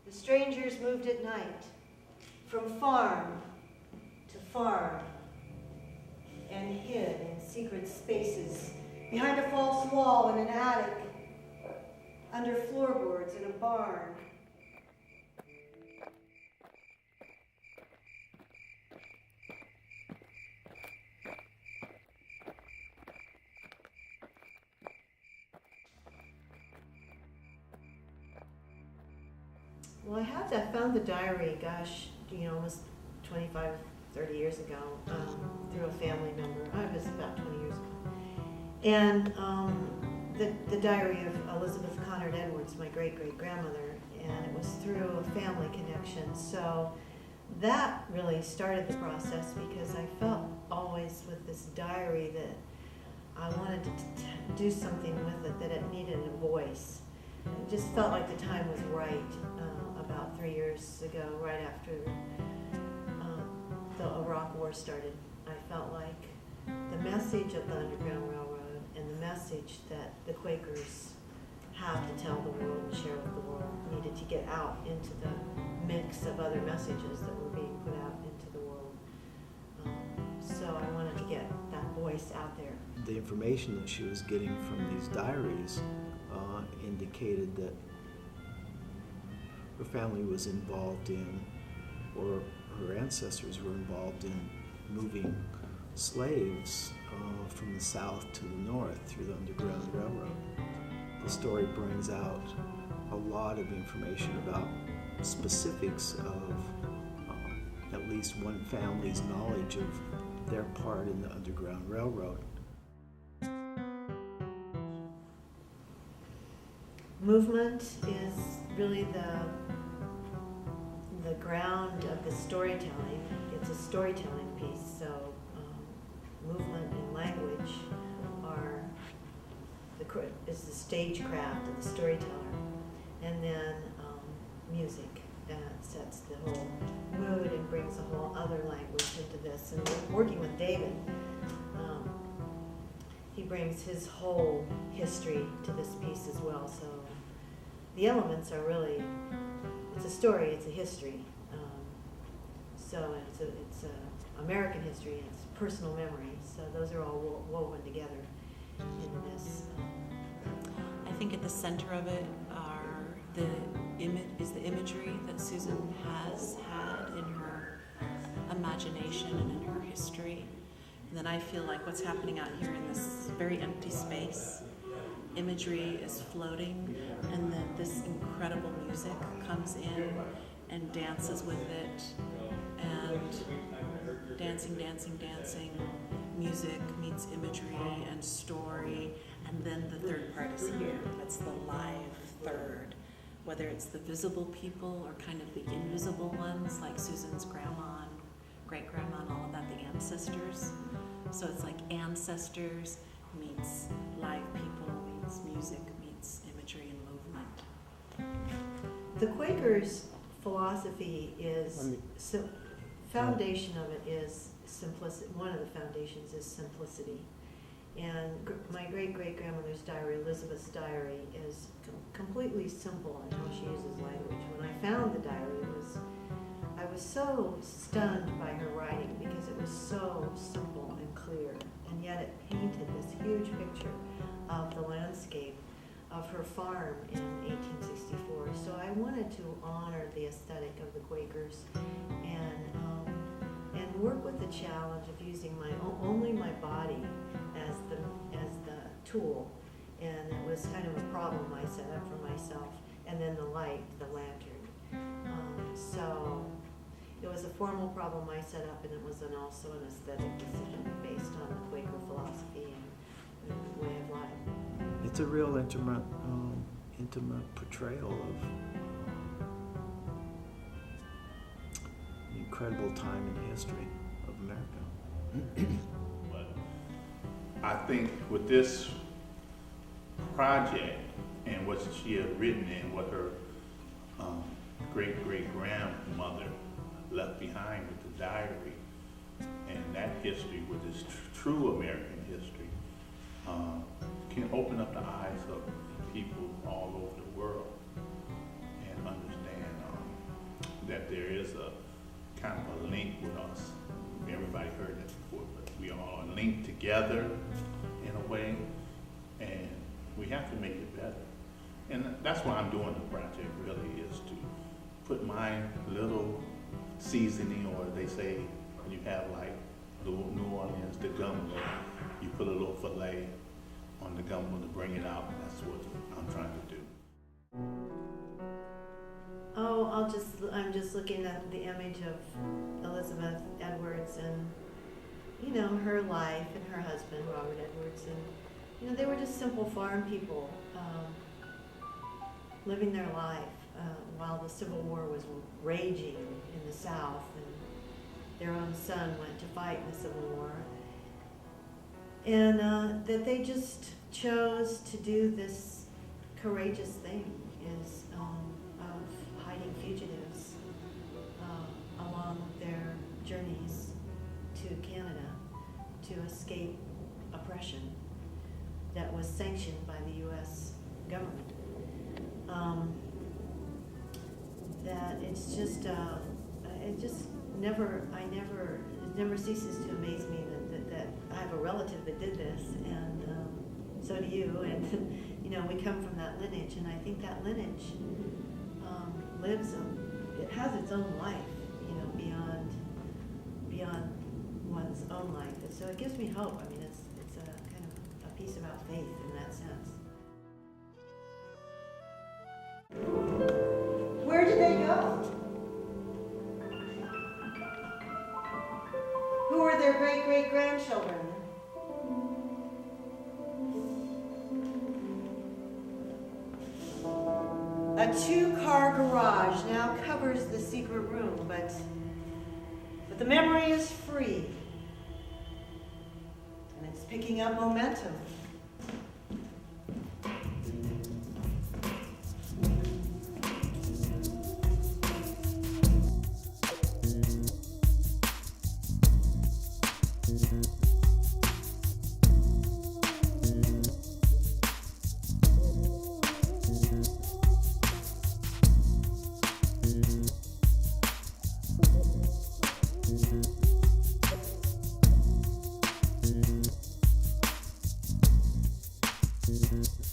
The strangers moved at night, from farm to farm, and hid in secret spaces, behind a false wall in an attic, under floorboards in a barn. Well, I found the diary, gosh, almost 25, 30 years ago, through a family member. I was about 20 years ago. And the diary of Elizabeth Conard Edwards, my great-great-grandmother, and it was through a family connection. So that really started the process because I felt always with this diary that I wanted to do something with it, that it needed a voice. It just felt like the time was right. About 3 years ago, right after the Iraq War started, I felt like the message of the Underground Railroad and the message that the Quakers have to tell the world and share with the world needed to get out into the mix of other messages that were being put out into the world. So I wanted to get that voice out there. The information that she was getting from these diaries indicated that her family was involved in, or her ancestors were involved in, moving slaves from the south to the north through the Underground Railroad. The story brings out a lot of information about specifics of at least one family's knowledge of their part in the Underground Railroad. Movement is really the ground of the storytelling. It's a storytelling piece, so movement and language is the stagecraft of the storyteller, and then music sets the whole mood and brings a whole other language into this. And working with David, he brings his whole history to this piece as well. So the elements are really, it's a story, it's a history. So it's a American history, it's personal memory. So those are all woven together in this. I think at the center of it the imagery that Susan has had in her imagination and in her history. And then I feel like what's happening out here in this very empty space, imagery is floating, and then this incredible music comes in and dances with it, and dancing, music meets imagery and story, and then the third part is here. That's the live third, whether it's the visible people or kind of the invisible ones, like Susan's grandma and great-grandma and all of that, the ancestors. So it's like ancestors meets live people, meets music, meets imagery and movement. The Quakers' philosophy is, foundation of it is simplicity. One of the foundations is simplicity. And my great-great-grandmother's diary, Elizabeth's diary, is completely simple in how she uses language. When I found the diary, I was so stunned by her writing because it was so simple and clear, and yet it painted this huge picture of the landscape of her farm in 1864. So I wanted to honor the aesthetic of the Quakers and work with the challenge of using only my body as the tool, and it was kind of a problem I set up for myself. And then the light, the lantern. So it was a formal problem I set up, and it was also an aesthetic decision based on the Quaker philosophy and way of life. It's a real intimate portrayal of an incredible time in the history of America. But I think with this project and what she had written and what her great-great-grandmother left behind with the diary, and that history, which is true American history, can open up the eyes of people all over the world and understand that there is a kind of a link with us. Everybody heard that before, but we all are linked together in a way, and we have to make it better. And that's why I'm doing the project, really, is to put my little seasoning, or they say you have like New Orleans, the gumbo, you put a little filet on the gumbo to bring it out. That's what I'm trying to do. Oh, I'm just looking at the image of Elizabeth Edwards and, you know, her life and her husband, Robert Edwards, and, you know, they were just simple farm people, living their life while the Civil War was raging in the South, and their own son went to fight in the Civil War, and that they just chose to do this courageous thing is of hiding fugitives along their journeys to Canada to escape oppression that was sanctioned by the U.S. government. That it's just, it never ceases to amaze me that I have a relative that did this, and so do you, and you know, we come from that lineage, and I think that lineage lives, it has its own life, you know, beyond one's own life, and so it gives me hope. I mean, it's a kind of a piece about faith in that sense. Where did they go? Who were their great-great-grandchildren? A 2-car garage now covers the secret room, but the memory is free, and it's picking up momentum. Mm-hmm.